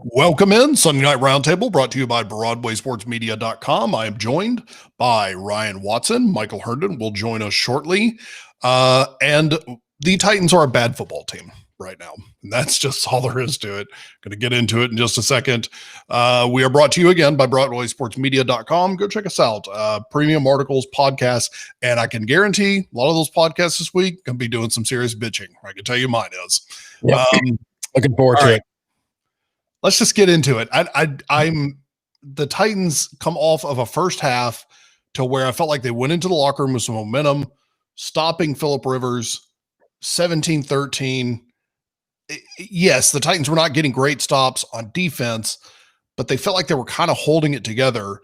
Welcome in Sunday Night Roundtable, brought to you by BroadwaySportsMedia.com. I am joined by Ryan Watson. Michael Herndon will join us shortly. And the Titans are a bad football team right now. And that's just all there is to it. Going to get into it in just a second. We are brought to you again by BroadwaySportsMedia.com. Go check us out. Premium articles, podcasts, and I can guarantee a lot of those podcasts this week going to be doing some serious bitching. I can tell you mine is. Yep. Looking forward to it. Let's just get into it. I'm the Titans come off of a first half to where I felt like they went into the locker room with some momentum, stopping Phillip Rivers 17-13. Yes, the Titans were not getting great stops on defense, but they felt like they were kind of holding it together.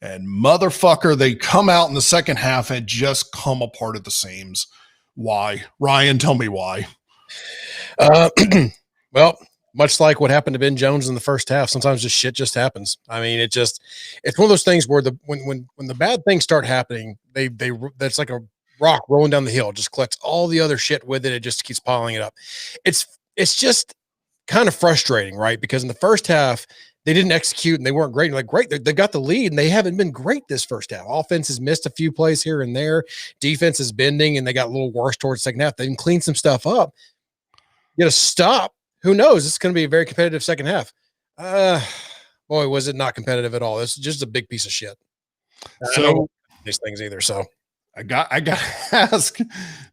And motherfucker, they come out in the second half and just come apart at the seams. Why? Ryan, tell me why. Well, much like what happened to Ben Jones in the first half, sometimes just shit just happens. I mean, it's one of those things where when the bad things start happening, that's like a rock rolling down the hill, just collects all the other shit with it. It just keeps piling it up. It's just kind of frustrating, right? Because in the first half, they didn't execute and they weren't great. Like, great, they got the lead and they haven't been great this first half. Offense has missed a few plays here and there. Defense is bending and they got a little worse towards the second half. They can clean some stuff up. You got to stop. Who knows? It's going to be a very competitive second half. Boy, was it not competitive at all. It's just a big piece of shit. So these things either. So I got to ask,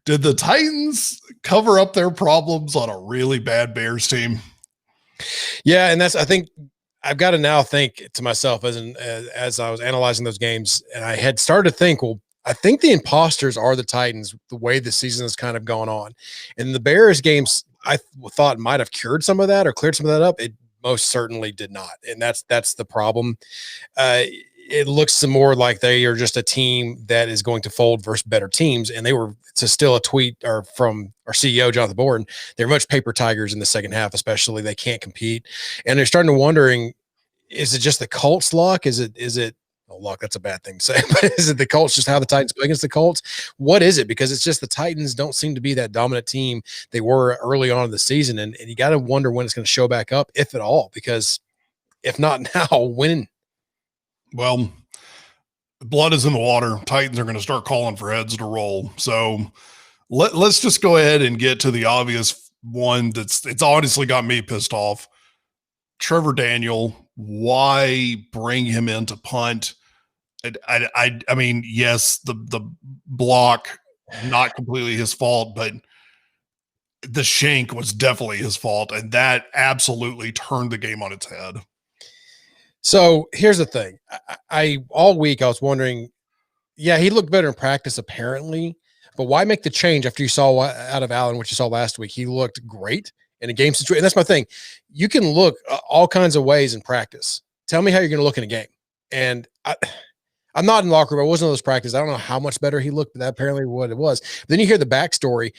did the Titans cover up their problems on a really bad Bears team? Yeah, and I think I've got to now think to myself as I was analyzing those games, and I had started to think, well, I think the imposters are the Titans, the way the season has kind of gone on. And the Bears games, I thought might have cured some of that or cleared some of that up. It most certainly did not. And that's the problem. It looks some more like they are just a team that is going to fold versus better teams. And they were to still a tweet or from our CEO, Jonathan Borden, they're much paper tigers in the second half, especially they can't compete. And they're starting to wondering, is it just the Colts luck? Is it, oh, luck, that's a bad thing to say, but is it the Colts, just how the Titans play against the Colts? What is it? Because it's just the Titans don't seem to be that dominant team they were early on in the season. And you got to wonder when it's going to show back up, if at all, because if not now, when? Well, blood is in the water. Titans are going to start calling for heads to roll. So let's just go ahead and get to the obvious one it's honestly got me pissed off. Trevor Daniel, why bring him in to punt? I mean, yes, the block, not completely his fault, but the shank was definitely his fault, and that absolutely turned the game on its head. So here's the thing. I all week I was wondering, yeah, he looked better in practice apparently, but why make the change after you saw out of Allen, what you saw last week? He looked great in a game situation. And that's my thing. You can look all kinds of ways in practice. Tell me how you're going to look in a game. And I'm not in the locker room. I wasn't in those practices. I don't know how much better he looked, but that apparently what it was. But then you hear the backstory.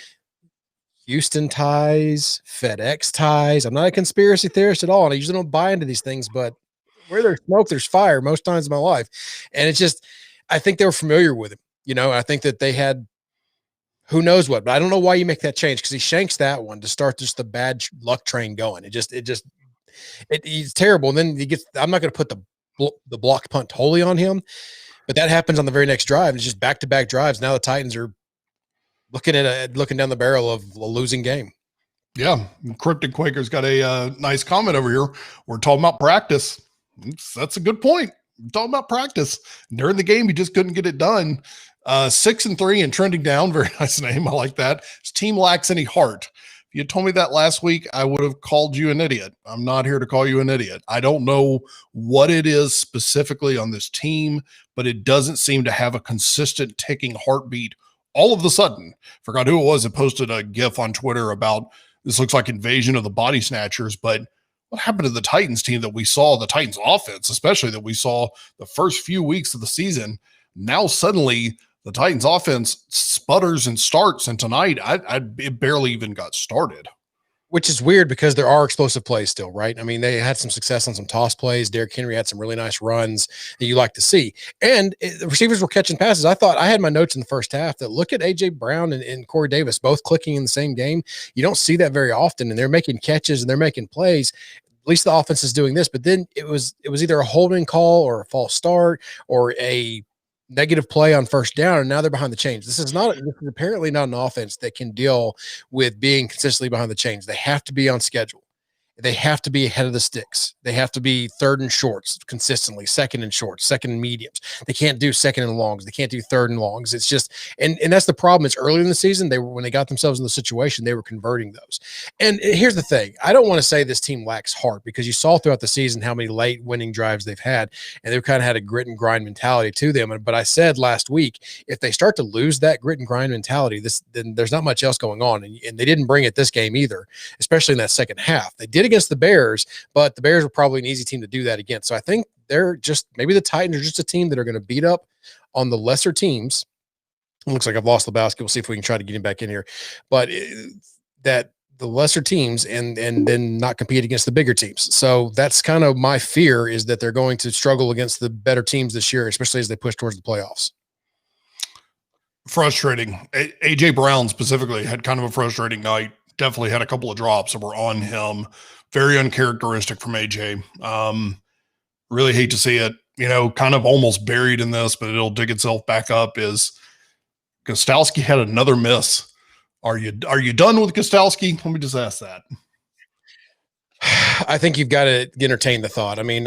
Houston ties, FedEx ties. I'm not a conspiracy theorist at all, and I usually don't buy into these things, but where there's smoke, there's fire most times in my life. And it's just, I think they were familiar with him. You know, I think that they had who knows what, but I don't know why you make that change, because he shanks that one to start just the bad luck train going. He's terrible. And then he gets, I'm not going to put the blocked punt totally on him, but that happens on the very next drive. It's just back-to-back drives. Now the Titans are looking down the barrel of a losing game. Yeah. Cryptic Quaker's got a nice comment over here. We're talking about practice. That's a good point. We're talking about practice. During the game, he just couldn't get it done. 6-3 and trending down. Very nice name. I like that. His team lacks any heart. If you told me that last week, I would have called you an idiot. I'm not here to call you an idiot. I don't know what it is specifically on this team, but it doesn't seem to have a consistent ticking heartbeat all of a sudden. Forgot who it was that posted a GIF on Twitter about this looks like Invasion of the Body Snatchers, but what happened to the Titans team that we saw, the Titans offense, especially that we saw the first few weeks of the season? Now suddenly the Titans offense sputters and starts, and tonight it barely even got started. Which is weird because there are explosive plays still, right? I mean, they had some success on some toss plays. Derrick Henry had some really nice runs that you like to see. And the receivers were catching passes. I had my notes in the first half that look at A.J. Brown and Corey Davis both clicking in the same game. You don't see that very often, and they're making catches and they're making plays. least the offense is doing this. But then it was either a holding call or a false start or a negative play on first down, and now they're behind the chains. This is apparently not an offense that can deal with being consistently behind the chains. They have to be on schedule. They have to be ahead of the sticks. They have to be third and shorts consistently, second and shorts, second and mediums. They can't do second and longs. They can't do third and longs. It's just, and that's the problem. It's early in the season. When they got themselves in the situation, they were converting those. And here's the thing. I don't want to say this team lacks heart, because you saw throughout the season how many late winning drives they've had, and they've kind of had a grit and grind mentality to them. But I said last week, if they start to lose that grit and grind mentality, then there's not much else going on. And they didn't bring it this game either, especially in that second half. They did against the Bears, but the Bears were probably an easy team to do that against. So I think maybe the Titans are just a team that are going to beat up on the lesser teams. It looks like I've lost Lebowski. We'll see if we can try to get him back in here. But that the lesser teams and then not compete against the bigger teams. So that's kind of my fear, is that they're going to struggle against the better teams this year, especially as they push towards the playoffs. Frustrating. AJ Brown specifically had kind of a frustrating night. Definitely had a couple of drops that were on him. Very uncharacteristic from AJ. Really hate to see it, kind of almost buried in this, but it'll dig itself back up, is Gostkowski had another miss. Are you done with Gostkowski? Let me just ask that. I think you've got to entertain the thought. I mean,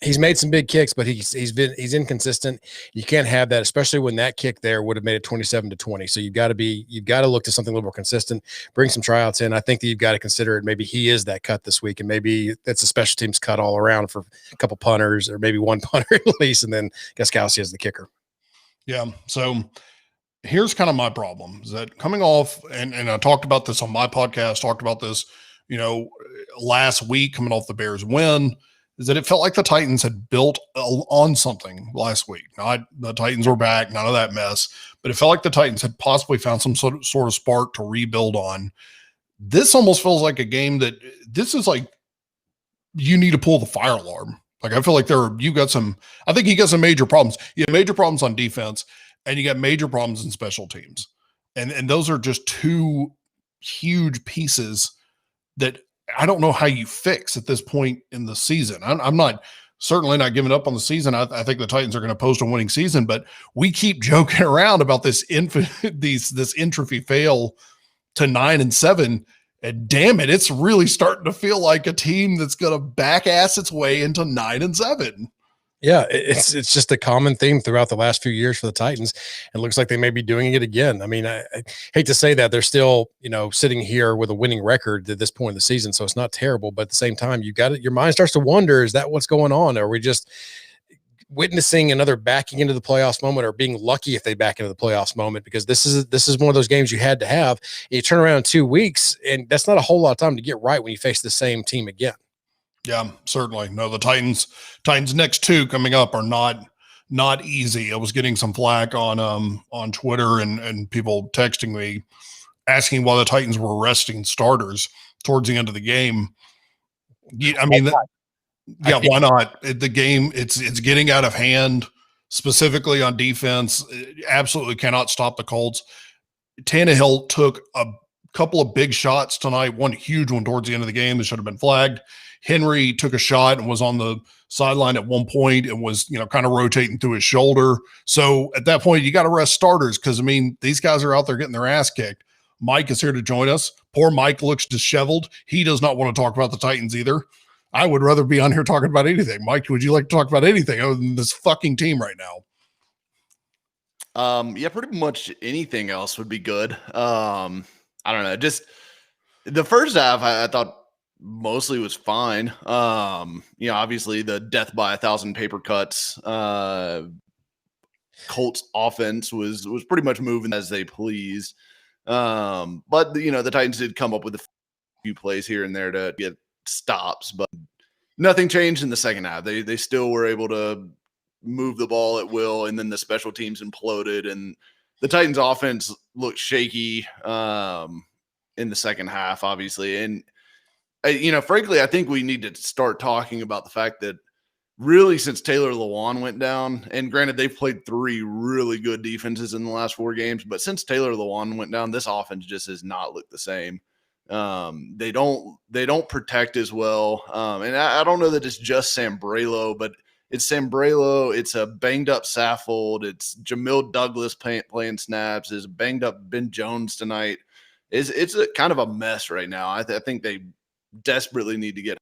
he's made some big kicks, but he's inconsistent. You can't have that, especially when that kick there would have made it 27-20. So you've got to look to something a little more consistent. Bring some tryouts in. I think that you've got to consider it. Maybe he is that cut this week, and maybe that's a special teams cut all around for a couple punters, or maybe one punter at least, and then Gostkowski as the kicker. Yeah. So here's kind of my problem, is that coming off, and I talked about this on my podcast, talked about this, last week coming off the Bears win, is that it felt like the Titans had built on something last week. Not the Titans were back, none of that mess, but it felt like the Titans had possibly found some sort of spark to rebuild on. This almost feels like a game that this is like, you need to pull the fire alarm. Like, I feel like I think you got some major problems. You have major problems on defense, and you got major problems in special teams. And those are just two huge pieces that I don't know how you fix at this point in the season. I'm certainly not giving up on the season. I think the Titans are going to post a winning season, but we keep joking around about this entropy fail to 9-7. And damn it, it's really starting to feel like a team that's going to back ass its way into 9-7. Yeah, it's just a common theme throughout the last few years for the Titans. It looks like they may be doing it again. I mean, I hate to say that they're still, sitting here with a winning record at this point in the season, so it's not terrible. But at the same time, your mind starts to wonder: is that what's going on? Are we just witnessing another backing into the playoffs moment, or being lucky if they back into the playoffs moment? Because this is one of those games you had to have. You turn around in 2 weeks, and that's not a whole lot of time to get right when you face the same team again. Yeah, certainly. No, the Titans next two coming up are not easy. I was getting some flack on Twitter and people texting me asking why the Titans were resting starters towards the end of the game. I mean, why not? The game, it's getting out of hand, specifically on defense. It absolutely cannot stop the Colts. Tannehill took a couple of big shots tonight, one huge one towards the end of the game that should have been flagged. Henry took a shot and was on the sideline at one point and was, kind of rotating through his shoulder. So at that point, you got to rest starters, because, I mean, these guys are out there getting their ass kicked. Mike is here to join us. Poor Mike looks disheveled. He does not want to talk about the Titans either. I would rather be on here talking about anything. Mike, would you like to talk about anything other than this fucking team right now? Yeah, pretty much anything else would be good. I don't know. Just the first half, I thought mostly was fine. Obviously the death by 1,000 paper cuts. Colts offense was pretty much moving as they please. But the Titans did come up with a few plays here and there to get stops, but nothing changed in the second half. They still were able to move the ball at will, and then the special teams imploded, and the Titans offense looked shaky in the second half, obviously. And frankly, I think we need to start talking about the fact that really since Taylor Lewan went down, and granted they've played 3 really good defenses in the last 4 games, but since Taylor Lewan went down, this offense just has not looked the same. They don't protect as well. And I don't know that it's just Sambrailo, but it's Sambrailo. It's a banged up Saffold. It's Jamil Douglas playing snaps. It's banged up Ben Jones tonight. It's a kind of a mess right now. I think they desperately need to get,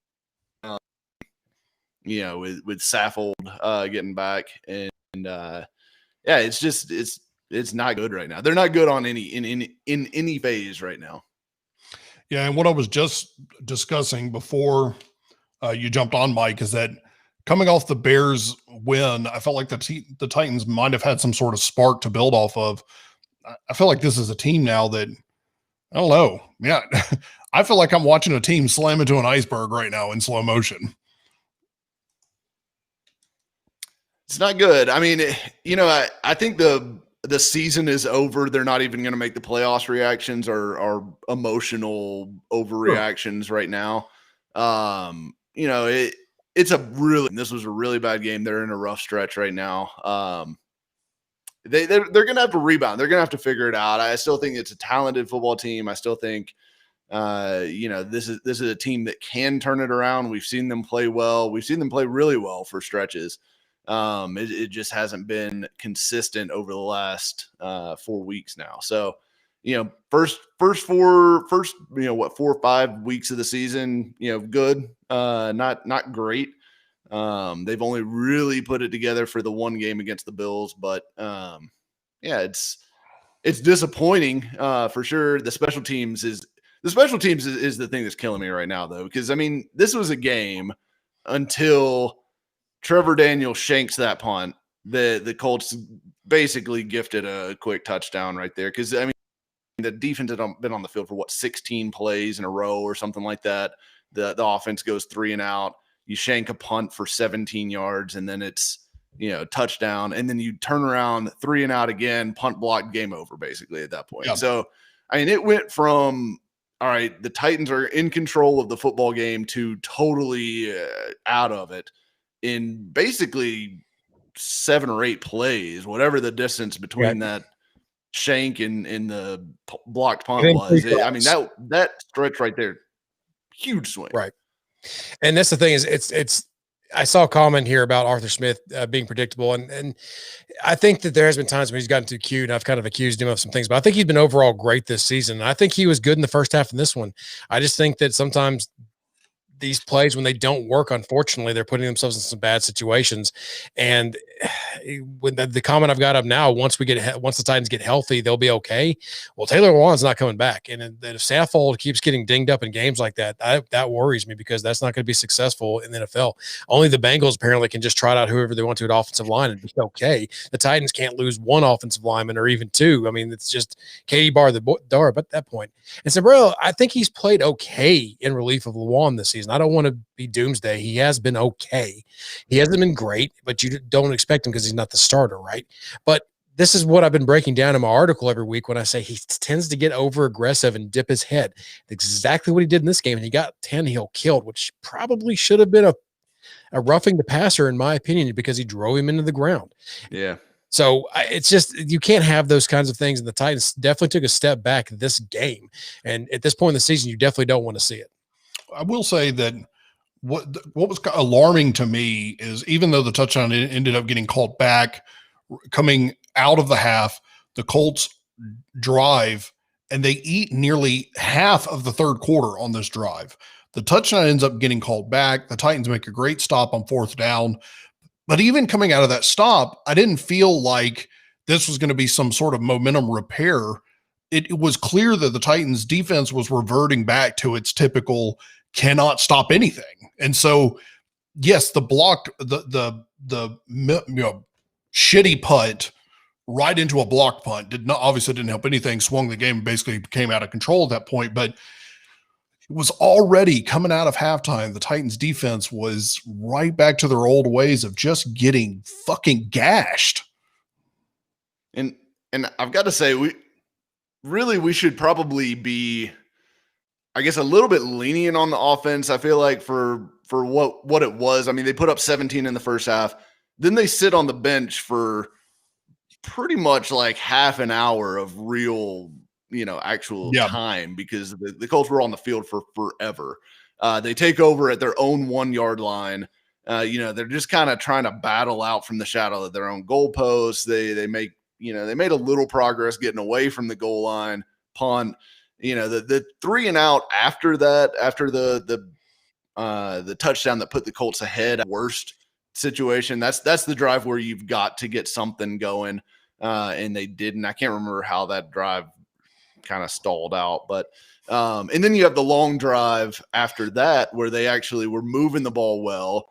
with Saffold getting back, and it's just it's not good right now. They're not good on in any phase right now. Yeah, and what I was just discussing before you jumped on, Mike, is that coming off the Bears win, I felt like the Titans might have had some sort of spark to build off of. I feel like this is a team now that, I don't know. Yeah, I feel like I'm watching a team slam into an iceberg right now in slow motion. It's not good. I mean, I think the season is over. They're not even going to make the playoffs. Reactions are emotional overreactions right now. This was a really bad game. They're in a rough stretch right now. They're going to have to rebound. They're going to have to figure it out. I still think it's a talented football team. I still think, this is a team that can turn it around. We've seen them play well. We've seen them play really well for stretches. It just hasn't been consistent over the last 4 weeks now. So, first 4 or 5 weeks of the season, good, not great. They've only really put it together for the one game against the Bills, but it's disappointing for sure. The special teams is the thing that's killing me right now, though, because I mean, this was a game until Trevor Daniels shanks that punt. The Colts basically gifted a quick touchdown right there, because I mean, the defense had been on the field for 16 plays in a row or something like that. The offense goes 3 and out. You shank a punt for 17 yards, and then it's, touchdown. And then you turn around 3 and out again, punt block, game over basically at that point. Yeah. So, I mean, it went from, all right, the Titans are in control of the football game to totally out of it in basically 7 or 8 plays, whatever the distance between that shank and the blocked punt was. I mean, that stretch right there, huge swing. Right. And that's the thing is I saw a comment here about Arthur Smith being predictable. And I think that there has been times when he's gotten too cute, and I've kind of accused him of some things, but I think he's been overall great this season. I think he was good in the first half of this one. I just think that sometimes these plays, when they don't work, unfortunately, they're putting themselves in some bad situations. And when the comment I've got up now, once the Titans get healthy, they'll be okay. Well, Taylor Lewan's not coming back. And if Saffold keeps getting dinged up in games like that, that worries me, because that's not going to be successful in the NFL. Only the Bengals apparently can just trot out whoever they want to at offensive line and be okay. The Titans can't lose 1 offensive lineman or even 2. I mean, it's just Katie bar the door at that point. And so, bro, I think he's played okay in relief of Lewan this season. I don't want to be doomsday. He has been okay. He hasn't been great, but you don't expect him because he's not the starter, right? But this is what I've been breaking down in my article every week when I say he tends to get over aggressive and dip his head. That's exactly what he did in this game. And he got Tannehill killed, which probably should have been a roughing the passer, in my opinion, because he drove him into the ground. Yeah. So it's just, you can't have those kinds of things. And the Titans definitely took a step back this game. And at this point in the season, you definitely don't want to see it. I will say that what was alarming to me is, even though the touchdown ended up getting called back, coming out of the half, the Colts drive and they eat nearly half of the third quarter on this drive. The touchdown ends up getting called back. The Titans make a great stop on 4th down. But even coming out of that stop, I didn't feel like this was going to be some sort of momentum repair. It was clear that the Titans defense was reverting back to its typical cannot stop anything. And so, yes, the blocked, the shitty punt right into a blocked punt obviously didn't help anything, swung the game, basically came out of control at that point. But it was already coming out of halftime. The Titans defense was right back to their old ways of just getting fucking gashed. And I've got to say, we should probably be, I guess, a little bit lenient on the offense. I feel like for what it was. I mean, they put up 17 in the first half. Then they sit on the bench for pretty much like half an hour of real actual Yeah. time, because the Colts were on the field for forever. They take over at their own 1 yard line. They're just kind of trying to battle out from the shadow of their own goalposts. They made a little progress getting away from the goal line, punt. The 3 and out after that, after the touchdown that put the Colts ahead, worst situation. That's the drive where you've got to get something going, and they didn't. I can't remember how that drive kind of stalled out, but and then you have the long drive after that where they actually were moving the ball well.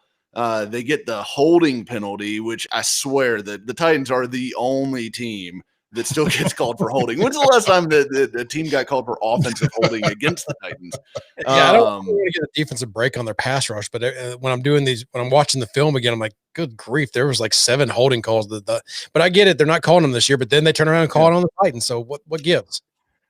They get the holding penalty, which I swear that the Titans are the only team that still gets called for holding. When's the last time the team got called for offensive holding against the Titans? Yeah, I don't want to get a defensive break on their pass rush, but when I'm watching the film again, I'm like, good grief, there was like 7 holding calls. But I get it, they're not calling them this year, but then they turn around and call it on the Titans. So what gives?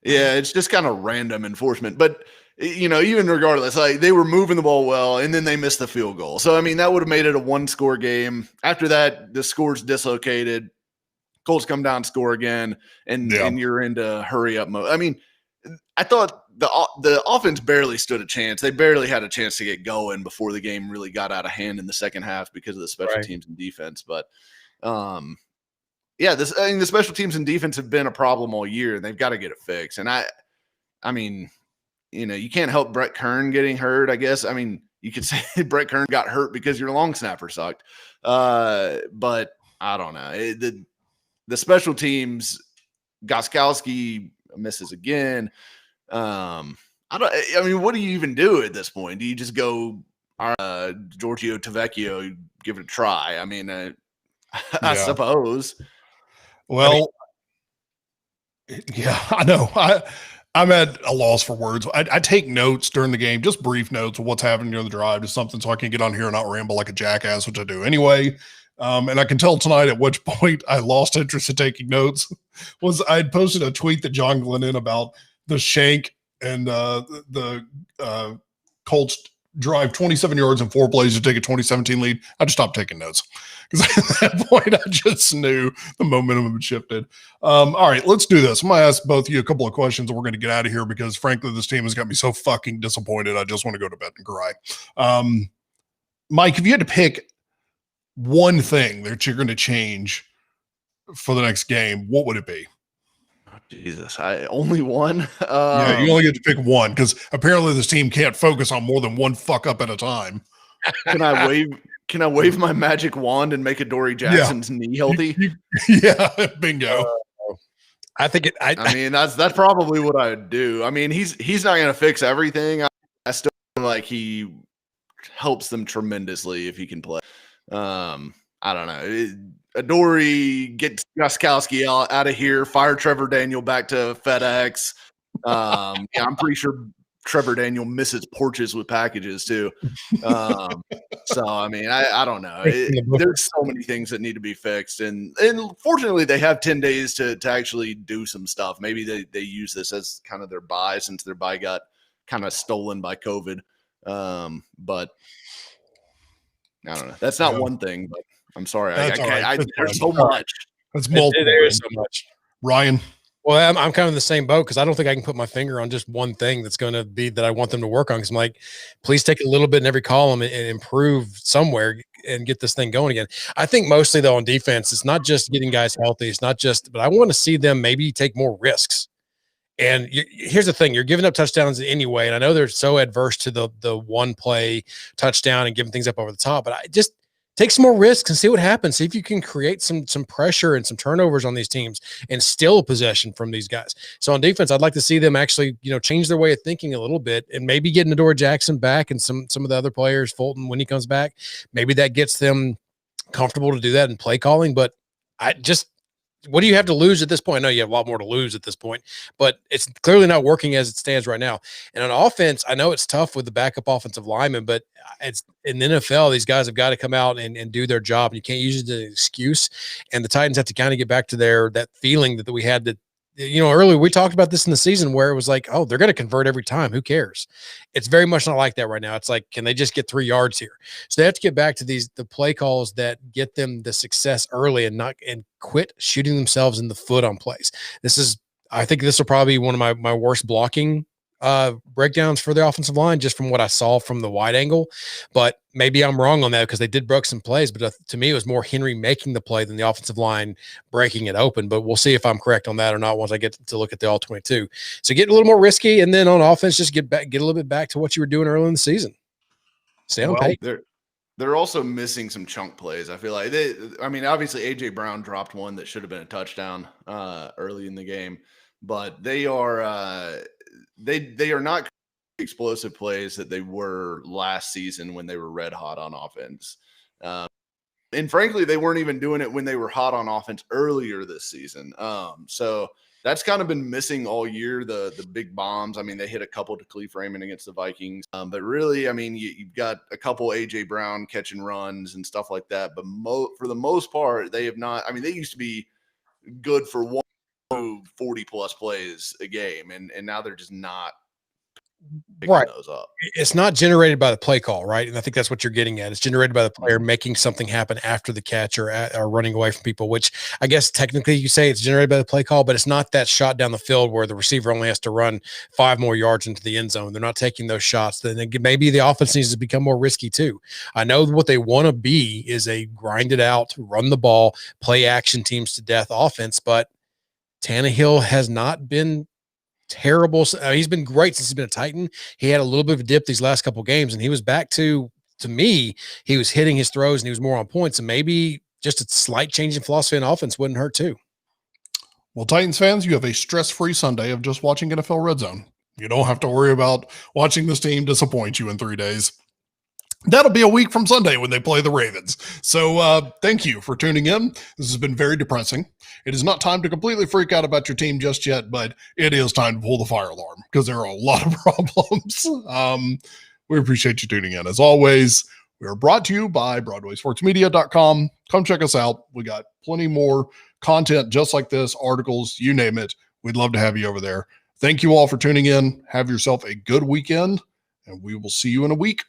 Yeah, it's just kind of random enforcement. But, even regardless, like, they were moving the ball well, and then they missed the field goal. So, I mean, that would have made it a 1-score game. After that, the score's dislocated. Colts come down, score again, and you're into hurry up mode. I mean, I thought the offense barely stood a chance. They barely had a chance to get going before the game really got out of hand in the second half because of the special teams and defense. But, the special teams and defense have been a problem all year, and they've got to get it fixed. And I mean, you can't help Brett Kern getting hurt, I guess. I mean, you could say Brett Kern got hurt because your long snapper sucked. But I don't know. The special teams, Gostkowski misses again. What do you even do at this point? Do you just go Giorgio Tavecchio, give it a try? I mean, I suppose. Well, yeah, I know. I'm at a loss for words. I take notes during the game, just brief notes of what's happening during the drive, just something so I can get on here and not ramble like a jackass, which I do anyway. And I can tell tonight at which point I lost interest in taking notes was I had posted a tweet that John Glennon about the shank and the Colts drive 27 yards in 4 plays to take a 2017 lead. I just stopped taking notes because at that point I just knew the momentum had shifted. All right, let's do this. I'm going to ask both of you a couple of questions and we're going to get out of here because frankly, this team has got me so fucking disappointed. I just want to go to bed and cry. Mike, if you had to pick one thing that you're going to change for the next game, what would it be? Jesus, only one. Yeah, you only get to pick one because apparently this team can't focus on more than one fuck up at a time. Can I wave my magic wand and make Adoree Jackson's knee healthy? Yeah, bingo. I think I mean, that's probably what I'd do. I mean, he's not going to fix everything. I still feel like he helps them tremendously if he can play. I don't know. Adoree, get Gostkowski out of here. Fire Trevor Daniel back to FedEx. I'm pretty sure Trevor Daniel misses porches with packages too. So I mean, I don't know. There's so many things that need to be fixed, and fortunately, they have 10 days to actually do some stuff. Maybe they use this as kind of their bye since their bye got kind of stolen by COVID. But I don't know. That's not one thing, but I'm sorry. There's so much. That's multiple. There is so much. Ryan. Well, I'm kind of in the same boat because I don't think I can put my finger on just one thing that's going to be that I want them to work on. Because I'm like, please take a little bit in every column and improve somewhere and get this thing going again. I think mostly though on defense, it's not just getting guys healthy. It's not just, but I want to see them maybe take more risks. And here's the thing: you're giving up touchdowns anyway, and I know they're so adverse to the one play touchdown and giving things up over the top. But I just take some more risks and see what happens. See if you can create some pressure and some turnovers on these teams and steal possession from these guys. So on defense, I'd like to see them actually, change their way of thinking a little bit and maybe getting Adoree Jackson back and some of the other players, Fulton when he comes back. Maybe that gets them comfortable to do that in play calling. But what do you have to lose at this point? I know you have a lot more to lose at this point, but it's clearly not working as it stands right now. And on offense, I know it's tough with the backup offensive lineman, but it's in the NFL, these guys have got to come out and do their job. You can't use it as an excuse. And the Titans have to kind of get back to that feeling that we had that, earlier we talked about this in the season where it was like, oh, they're going to convert every time. Who cares? It's very much not like that right now. It's like, can they just get 3 yards here? So they have to get back to the play calls that get them the success early and quit shooting themselves in the foot on plays. This is I think this will probably be one of my worst blocking breakdowns for the offensive line, just from what I saw from the wide angle. But maybe I'm wrong on that because they did break some plays. But to me, it was more Henry making the play than the offensive line breaking it open. But we'll see if I'm correct on that or not once I get to look at the all 22. So get a little more risky, and then on offense, just get a little bit back to what you were doing early in the season. Stay on pace. They're also missing some chunk plays. I feel like obviously AJ Brown dropped one that should have been a touchdown early in the game, but they are not explosive plays that they were last season when they were red hot on offense. And frankly, they weren't even doing it when they were hot on offense earlier this season. So that's kind of been missing all year, the big bombs. I mean, they hit a couple to Cleve Raymond against the Vikings. But really, I mean, you've got a couple A.J. Brown catching runs and stuff like that. But for the most part, they have not. I mean, they used to be good for 40-plus plays a game, and now they're just not picking those up. It's not generated by the play call, right? And I think that's what you're getting at. It's generated by the player making something happen after the catch or running away from people, which I guess technically you say it's generated by the play call, but it's not that shot down the field where the receiver only has to run 5 more yards into the end zone. They're not taking those shots. Then maybe the offense needs to become more risky too. I know what they want to be is a grinded out, run the ball, play action teams to death offense, but Tannehill has not been terrible. He's been great since he's been a Titan. He had a little bit of a dip these last couple games, and he was back to me, he was hitting his throws and he was more on point. So maybe just a slight change in philosophy and offense wouldn't hurt too. Well, Titans fans, you have a stress-free Sunday of just watching NFL Red Zone. You don't have to worry about watching this team disappoint you in 3 days. That'll be a week from Sunday when they play the Ravens. So thank you for tuning in. This has been very depressing. It is not time to completely freak out about your team just yet, but it is time to pull the fire alarm because there are a lot of problems. We appreciate you tuning in. As always, we are brought to you by BroadwaySportsMedia.com. Come check us out. We got plenty more content just like this, articles, you name it. We'd love to have you over there. Thank you all for tuning in. Have yourself a good weekend, and we will see you in a week.